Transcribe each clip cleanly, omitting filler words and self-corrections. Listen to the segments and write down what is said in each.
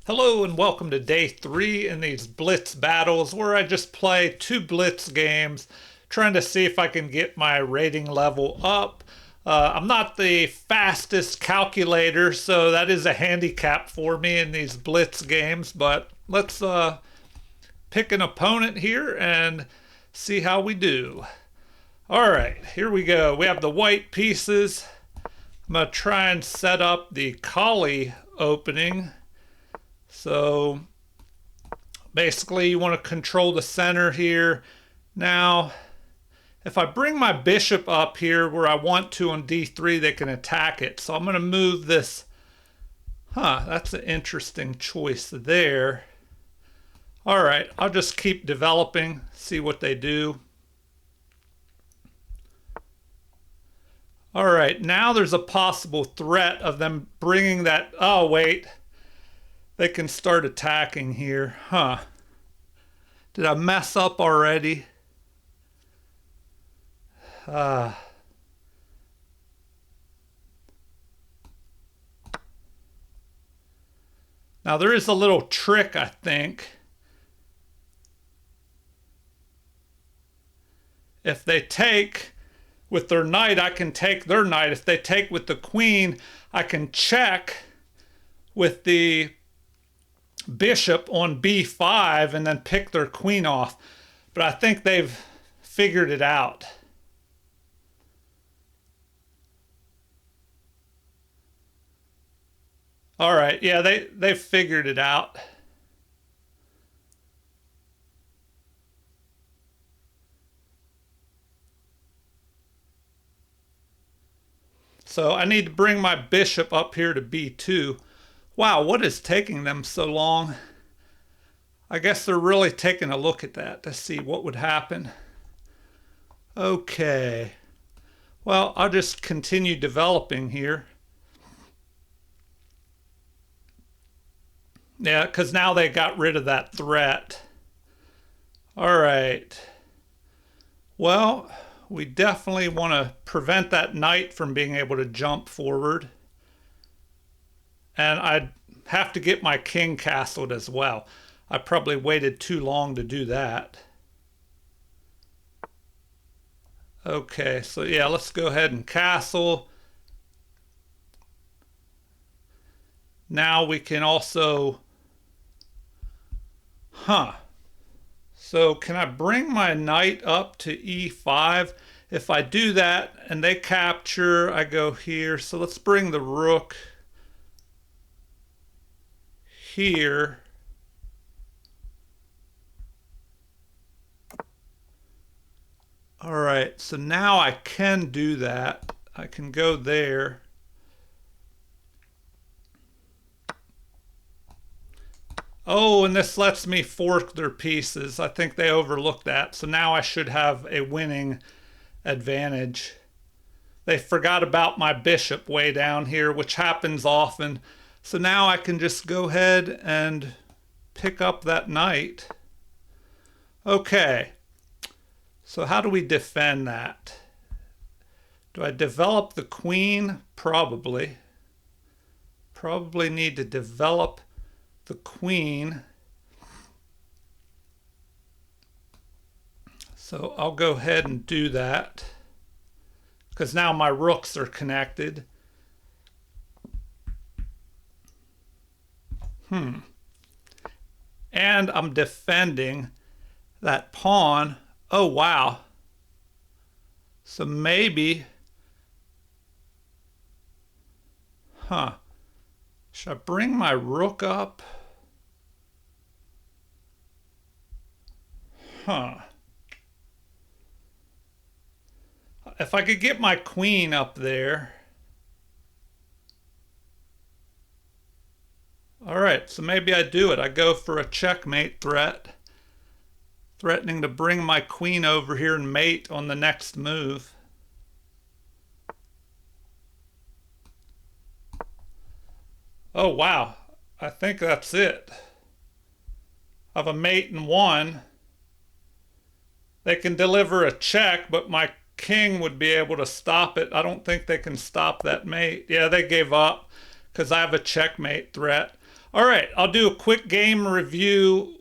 Hello and welcome to day 3 in these Blitz battles where I just play 2 Blitz games trying to see if I can get my rating level up. I'm not the fastest calculator, so that is a handicap for me in these Blitz games, but let's pick an opponent here and see how we do. Alright, here we go. We have the white pieces. I'm going to try and set up the collie opening. So basically you want to control the center here. Now, if I bring my bishop up here where I want to on d3, they can attack it. So I'm going to move this. That's an interesting choice there. All right, I'll just keep developing, see what they do. All right, now there's a possible threat of them bringing that. Oh, wait. They can start attacking here. Did I mess up already? Now there is a little trick, I think. If they take with their knight, I can take their knight. If they take with the queen, I can check with the bishop on b5 and then pick their queen off. But I think they've figured it out. All right, yeah, they've figured it out. So I need to bring my bishop up here to b2. Wow, what is taking them so long? I guess they're really taking a look at that to see what would happen. Okay. Well, I'll just continue developing here. Yeah, because now they got rid of that threat. All right. Well, we definitely want to prevent that knight from being able to jump forward. And I'd have to get my king castled as well. I probably waited too long to do that. Okay, so yeah, let's go ahead and castle. Now we can also... So can I bring my knight up to e5? If I do that and they capture, I go here. So let's bring the rook here. All right, so now I can do that. I can go there. Oh, and this lets me fork their pieces. I think they overlooked that. So now I should have a winning advantage. They forgot about my bishop way down here, which happens often. So now I can just go ahead and pick up that knight. Okay. So how do we defend that? Do I develop the queen? Probably. Probably need to develop the queen. So I'll go ahead and do that because now my rooks are connected. And I'm defending that pawn. Oh, wow. So maybe, should I bring my rook up? If I could get my queen up there. All right, so maybe I do it. I go for a checkmate threat, threatening to bring my queen over here and mate on the next move. Oh, wow. I think that's it. I have a mate in one. They can deliver a check, but my king would be able to stop it. I don't think they can stop that mate. Yeah, they gave up because I have a checkmate threat. All right, I'll do a quick game review.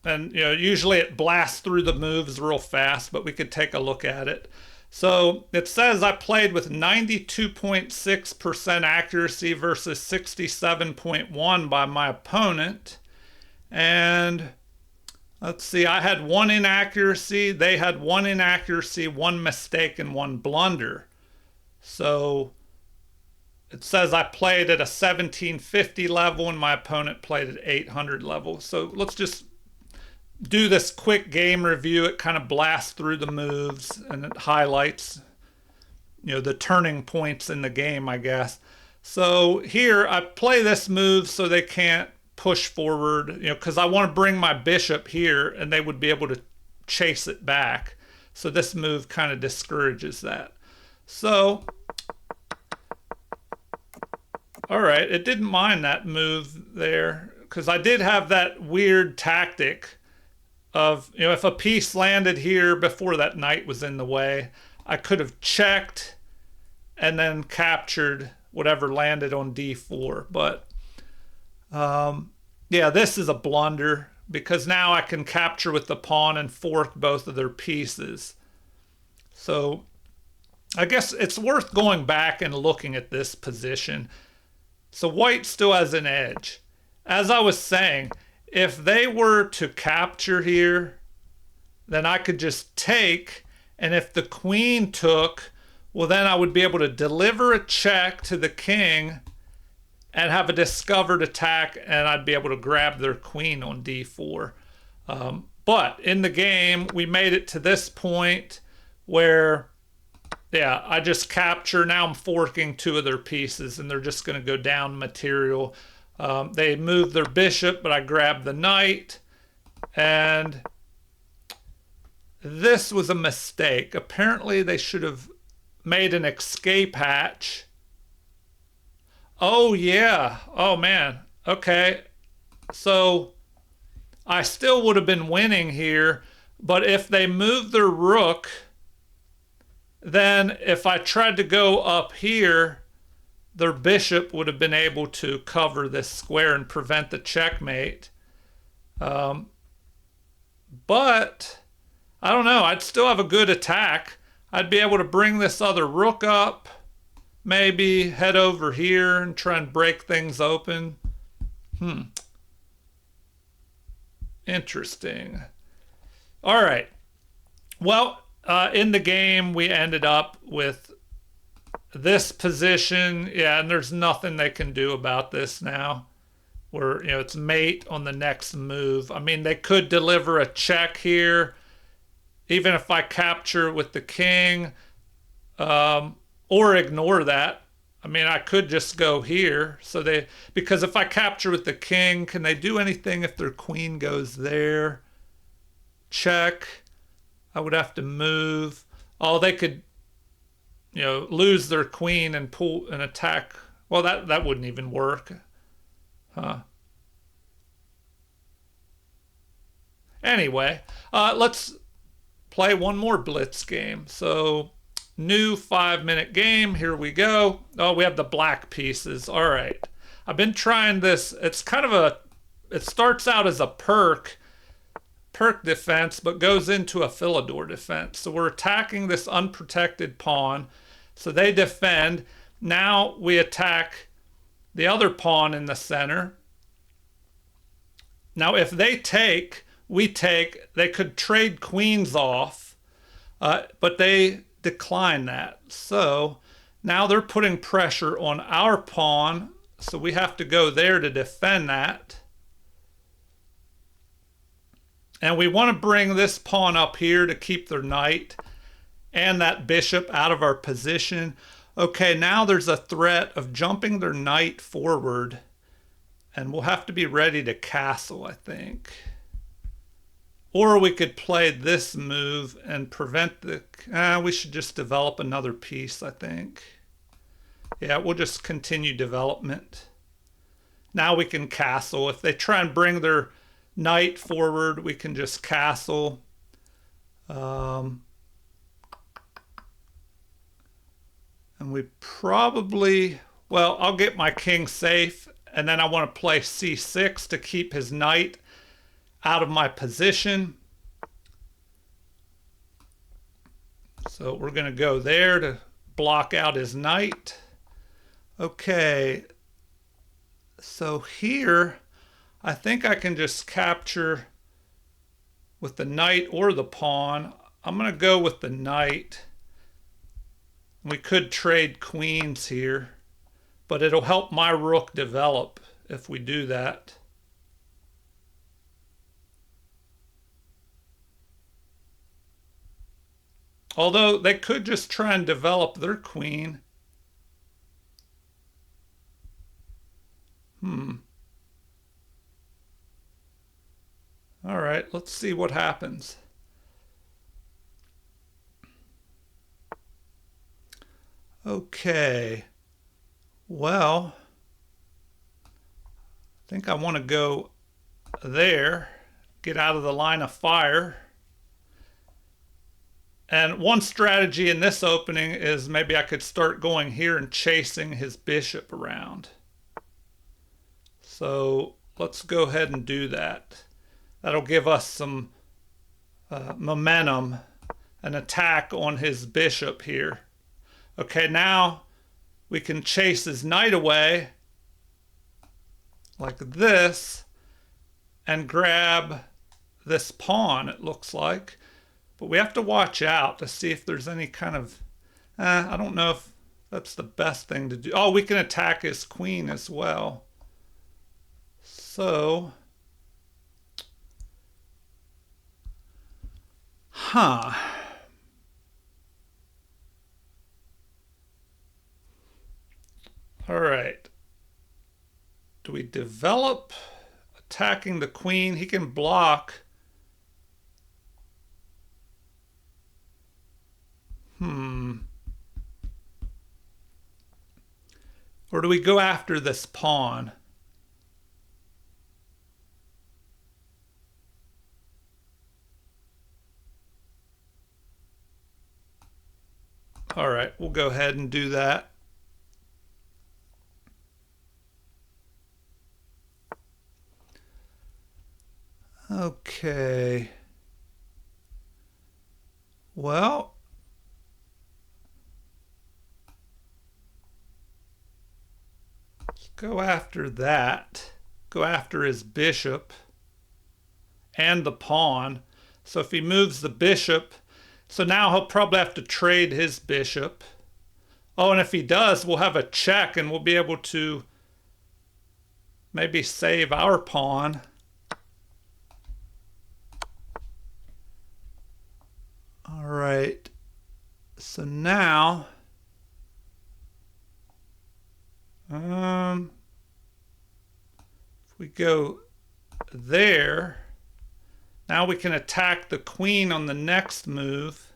And usually it blasts through the moves real fast, but we could take a look at it. So it says I played with 92.6% accuracy versus 67.1 by my opponent. And let's see, I had one inaccuracy, they had one inaccuracy, one mistake, and one blunder. So it says I played at a 1750 level and my opponent played at 800 level. So let's just do this quick game review. It kind of blasts through the moves and it highlights, the turning points in the game, I guess. So here I play this move so they can't push forward, because I want to bring my bishop here and they would be able to chase it back. So this move kind of discourages that. So, all right, it didn't mind that move there because I did have that weird tactic of, if a piece landed here before that knight was in the way, I could have checked and then captured whatever landed on d4. But yeah, this is a blunder because now I can capture with the pawn and fork both of their pieces. So I guess it's worth going back and looking at this position. So white still has an edge. As I was saying, if they were to capture here, then I could just take, and if the queen took, well, then I would be able to deliver a check to the king and have a discovered attack, and I'd be able to grab their queen on d4. But in the game, we made it to this point where, yeah, I just capture. Now I'm forking two of their pieces, and they're just going to go down material. They moved their bishop, but I grabbed the knight. And this was a mistake. Apparently, they should have made an escape hatch. Oh, yeah. Oh, man. Okay. So I still would have been winning here. But if they moved their rook, then if I tried to go up here, their bishop would have been able to cover this square and prevent the checkmate. But I don't know. I'd still have a good attack. I'd be able to bring this other rook up, maybe head over here and try and break things open. Interesting. All right. Well, in the game, we ended up with this position. Yeah, and there's nothing they can do about this now. Where, it's mate on the next move. I mean, they could deliver a check here, even if I capture with the king, or ignore that. I mean, I could just go here. Because if I capture with the king, can they do anything if their queen goes there? Check. I would have to move. Oh, they could, lose their queen and pull an attack. Well, that wouldn't even work. Huh. Anyway, let's play one more Blitz game. So, new 5-minute game. Here we go. Oh, we have the black pieces. All right. I've been trying this. It's kind of it starts out as a perk defense, but goes into a Philidor defense. So we're attacking this unprotected pawn. So they defend. Now we attack the other pawn in the center. Now if they take, we take. They could trade queens off, but they decline that. So now they're putting pressure on our pawn. So we have to go there to defend that. And we want to bring this pawn up here to keep their knight and that bishop out of our position. Okay, now there's a threat of jumping their knight forward. And we'll have to be ready to castle, I think. Or we could play this move and prevent the... we should just develop another piece, I think. Yeah, we'll just continue development. Now we can castle. If they try and bring their knight forward, we can just castle. And we probably... Well, I'll get my king safe, and then I want to play c6 to keep his knight out of my position. So we're going to go there to block out his knight. Okay, so here I think I can just capture with the knight or the pawn. I'm going to go with the knight. We could trade queens here, but it'll help my rook develop if we do that. Although they could just try and develop their queen. All right, let's see what happens. Okay, well, I think I want to go there, get out of the line of fire. And one strategy in this opening is maybe I could start going here and chasing his bishop around. So let's go ahead and do that. That'll give us some momentum, an attack on his bishop here. Okay, now we can chase his knight away like this and grab this pawn, it looks like. But we have to watch out to see if there's any kind of, I don't know if that's the best thing to do. Oh, we can attack his queen as well. So, all right. Do we develop attacking the queen? He can block. Or do we go after this pawn? All right, we'll go ahead and do that. Okay. Well, let's go after that. Go after his bishop and the pawn. So if he moves the bishop, so now he'll probably have to trade his bishop. Oh, and if he does, we'll have a check and we'll be able to maybe save our pawn. All right. So now, if we go there, now we can attack the queen on the next move.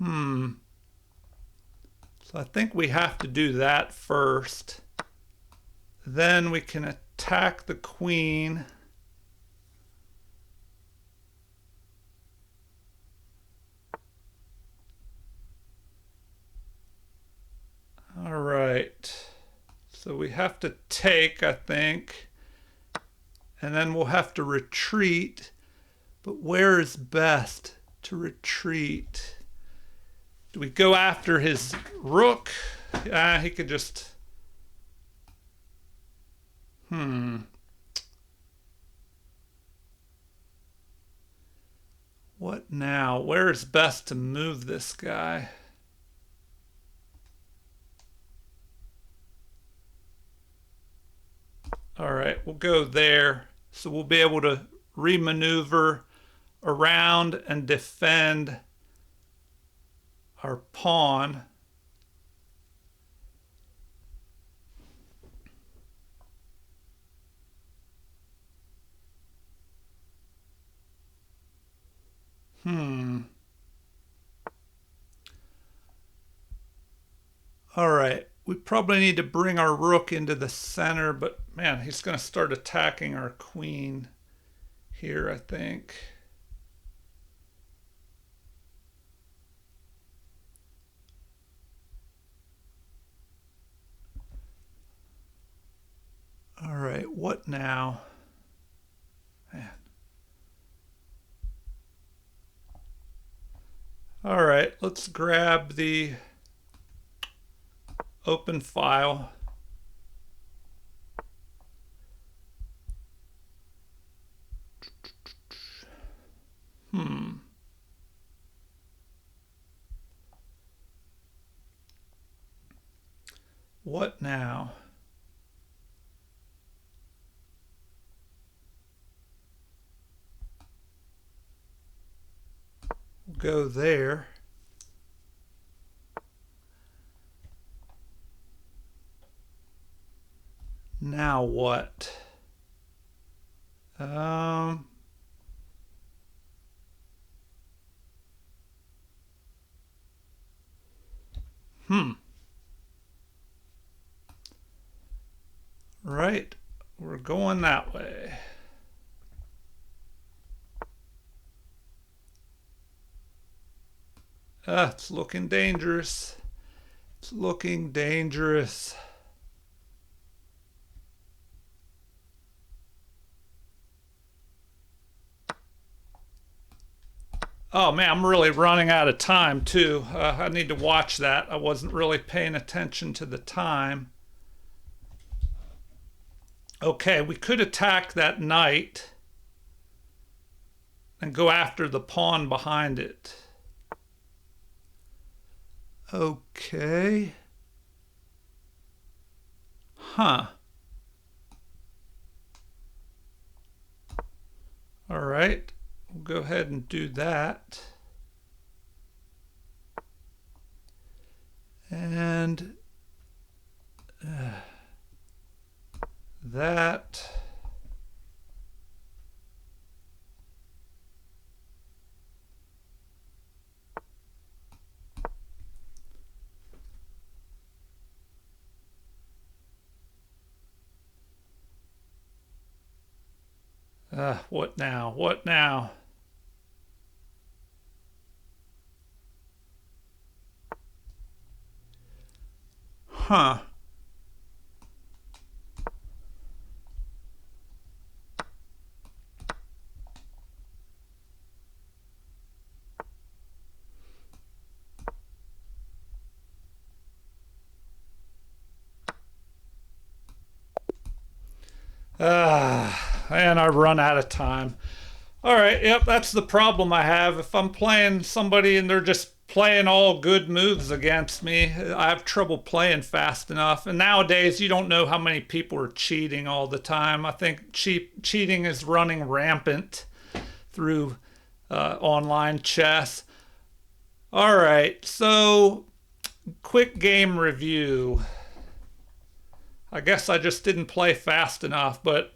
So I think we have to do that first. Then we can attack the queen. All right. So we have to take, I think, and then we'll have to retreat. But where is best to retreat? Do we go after his rook? He could just... What now? Where is best to move this guy? All right, we'll go there. So we'll be able to remaneuver around and defend our pawn. All right, we probably need to bring our rook into the center, but man, he's going to start attacking our queen here, I think. what now? Man. All right, let's grab the open file. What now? We'll go there. Now what? Right, we're going that way. It's looking dangerous. It's looking dangerous. Oh man, I'm really running out of time too. I need to watch that. I wasn't really paying attention to the time. Okay, we could attack that knight and go after the pawn behind it. Okay. Huh. All right. We'll go ahead and do that. And that. What now? What now? Huh. And I run out of time. All right, yep, that's the problem I have. If I'm playing somebody and they're just playing all good moves against me, I have trouble playing fast enough. And nowadays, you don't know how many people are cheating all the time. I think cheating is running rampant through online chess. All right, so quick game review. I guess I just didn't play fast enough, but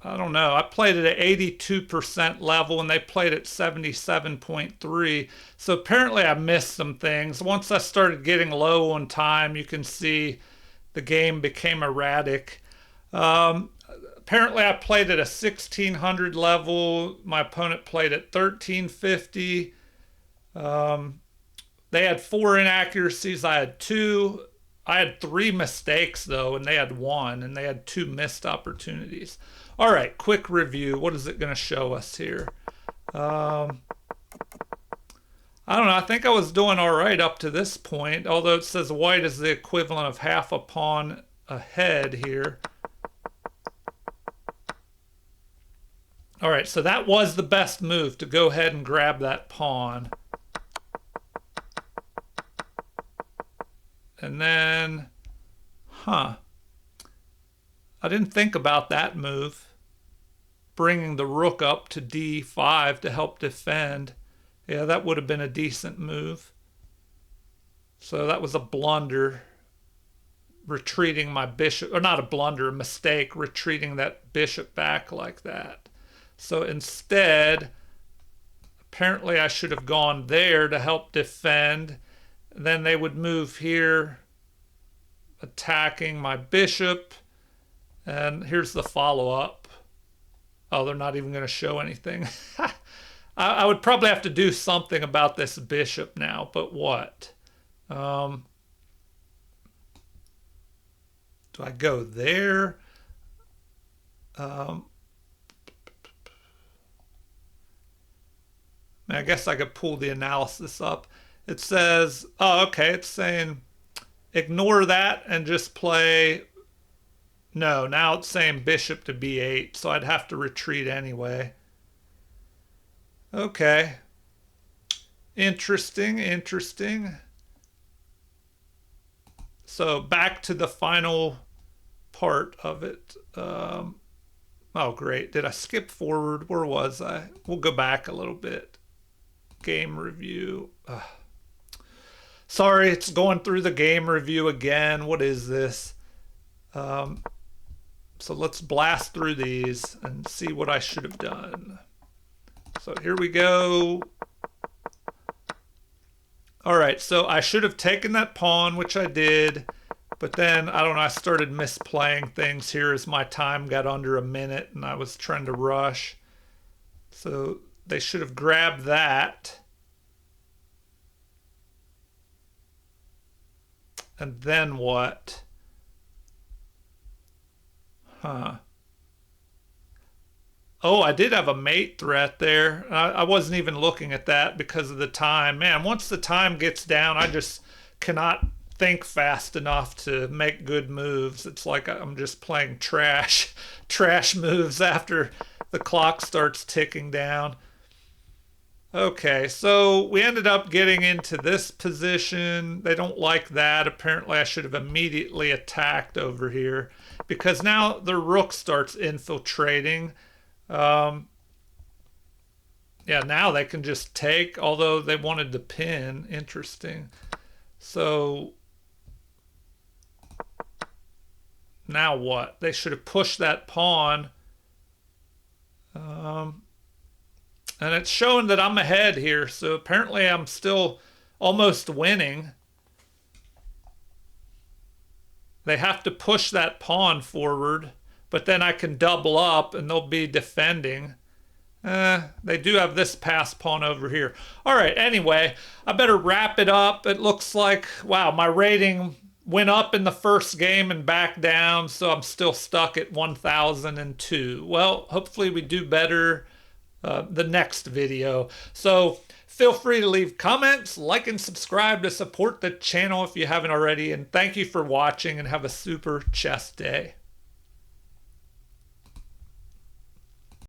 I don't know. I played it at 82% level and they played at 77.3. So apparently I missed some things. Once I started getting low on time, you can see the game became erratic. Apparently I played at a 1600 level. My opponent played at 1350. They had 4 inaccuracies. I had 2. I had 3 mistakes though, and they had 1, and they had 2 missed opportunities. All right, quick review. What is it going to show us here? I don't know. I think I was doing all right up to this point, although it says white is the equivalent of half a pawn ahead here. All right, so that was the best move, to go ahead and grab that pawn. And then, I didn't think about that move. Bringing the rook up to d5 to help defend. Yeah, that would have been a decent move. So that was a blunder. Retreating my bishop, or not a blunder, a mistake, retreating that bishop back like that. So instead, apparently I should have gone there to help defend. Then they would move here, attacking my bishop. And here's the follow-up. Oh, they're not even going to show anything. I would probably have to do something about this bishop now, but what? Do I go there? Um, I guess I could pull the analysis up. It says, oh, okay, it's saying ignore that and just play. No, now it's saying bishop to b8, so I'd have to retreat anyway. Okay. Interesting, interesting. So back to the final part of it. Oh, great. Did I skip forward? Where was I? We'll go back a little bit. Game review. Sorry, it's going through the game review again. What is this? So let's blast through these and see what I should have done. So here we go. All right, so I should have taken that pawn, which I did. But then, I don't know, I started misplaying things here as my time got under a minute and I was trying to rush. So they should have grabbed that. And then what? Huh. Oh, I did have a mate threat there. I wasn't even looking at that because of the time. Man, once the time gets down, I just cannot think fast enough to make good moves. It's like I'm just playing trash moves after the clock starts ticking down. Okay, so we ended up getting into this position. They don't like that. Apparently, I should have immediately attacked over here because now the rook starts infiltrating. Yeah, now they can just take, although they wanted to pin. Interesting. So now what? They should have pushed that pawn. And it's showing that I'm ahead here, so apparently I'm still almost winning. They have to push that pawn forward, but then I can double up and they'll be defending. They do have this pass pawn over here. All right, anyway, I better wrap it up. It looks like, wow, my rating went up in the first game and back down, so I'm still stuck at 1002. Well, hopefully we do better the next video. So feel free to leave comments, like, and subscribe to support the channel if you haven't already. And thank you for watching and have a super chess day.